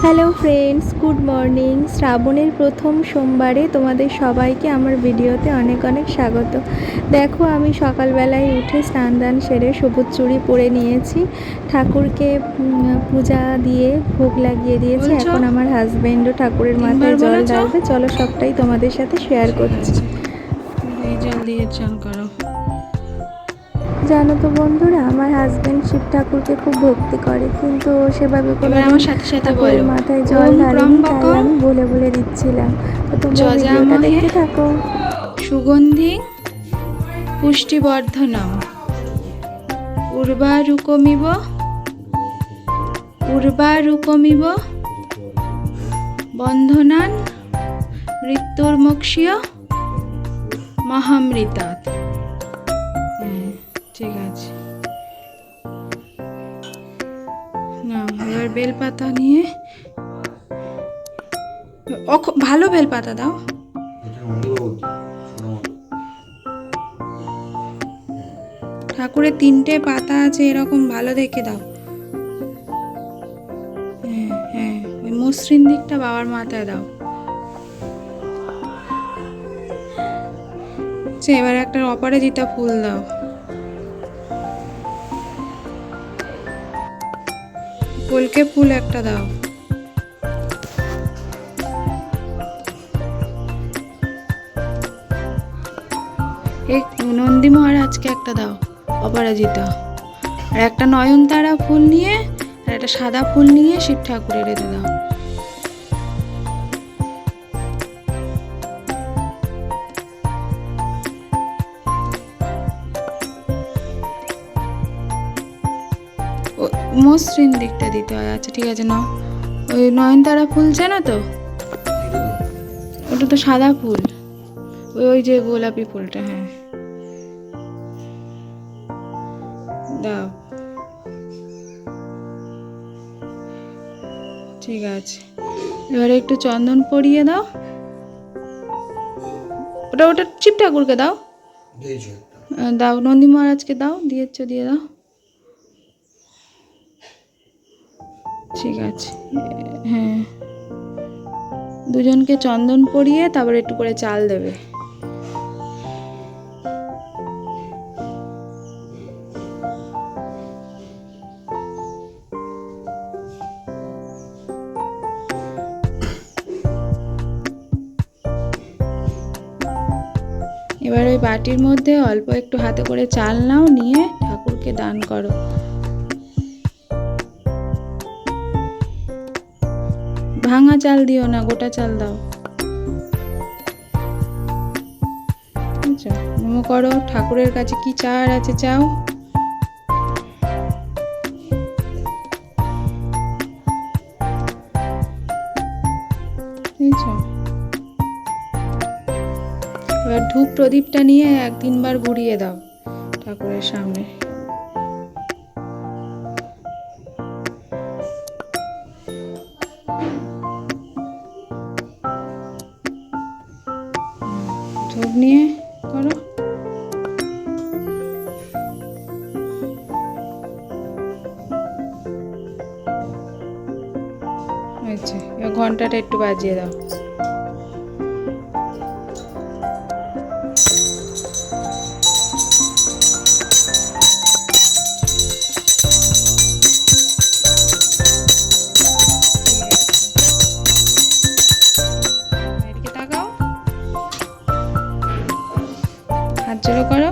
Hello friends, good morning. শ্রাবণের প্রথম সোমবারে তোমাদের সবাইকে আমার ভিডিওতে অনেক অনেক স্বাগত। দেখো, আমি সকালবেলায় উঠে স্নান দান সেরে সবুজ চুড়ি পরে নিয়েছি, ঠাকুরকে পূজা দিয়ে ভোগ লাগিয়ে দিয়েছি। এখন আমার হাজব্যান্ডও ঠাকুরের মাথায় জল ঢালবে। চলো সবটাই তোমাদের সাথে শেয়ার করছি। জল দিয়ে চান করো। জানো তো বন্ধুরা, আমার হাজব্যান্ড শিব ঠাকুরকে খুব ভক্তি করে, কিন্তু সেভাবে কোনো আমার সাথে সাথে ঠাকুরের বলো, মাথায় জল ঢালেনি, তাই আমি বলে বলে দিচ্ছিলাম। তো তোমরা ভিডিওটা দেখতে থাকো। সুগন্ধি পুষ্টিবর্ধনম উর্বারুকমিব বন্ধনান মৃত্যুর্মোক্ষ্য মহামৃতাৎ। ঠিক আছে, না এবার বেলপাতা নিয়ে ভালো বেলপাতা দাও। ঠাকুরের 3টে পাতা আছে, এরকম ভালো দেখে দাও। হ্যাঁ, ওই মসৃণ দিকটা বাবার মাথায় দাও। এবার একটা অপরাজিতা ফুল দাও। কলকে ফুল একটা দাও। নন্দী মহারাজকে একটা দাও অপরাজিতা। আর একটা নয়নতারা ফুল নিয়ে আর একটা সাদা ফুল নিয়ে শিব ঠাকুরের রেখে দাও। মসৃণ দিকটা দিতে হয়। আচ্ছা ঠিক আছে, নাও। ওই নয়নতারা ফুল জানো তো, ওটা তো সাদা ফুল, ওই যে গোলাপি ফুলটা। হ্যাঁ, দাও। ঠিক আছে, এবারে একটু চন্দন পরিয়ে দাও। ওটা শিব ঠাকুরকে দাও। দাও, নন্দী মহারাজকে দাও। দিয়েছ, দিয়ে দাও। ঠিক আছে, হ্যাঁ, দুজনকে চন্দন পরিয়ে তারপর একটু করে চাল দেবে। এবার ওই বাটির মধ্যে অল্প একটু হাতে করে চাল নাও, নিয়ে ঠাকুরকে দান করো। ভাঙা চাল দিও না, গোটা চাল দাও। নমো করো। ঠাকুরের কাছে কি চাওয়ার আছে চাও। এবার ধূপ প্রদীপটা নিয়ে 1-3 বার ঘুরিয়ে দাও ঠাকুরের সামনে। ধূপ নিয়ে করো। আচ্ছা, এবার ঘন্টাটা একটু বাজিয়ে দাও। এদিকে তাকাও, হাত জোড়ো করো।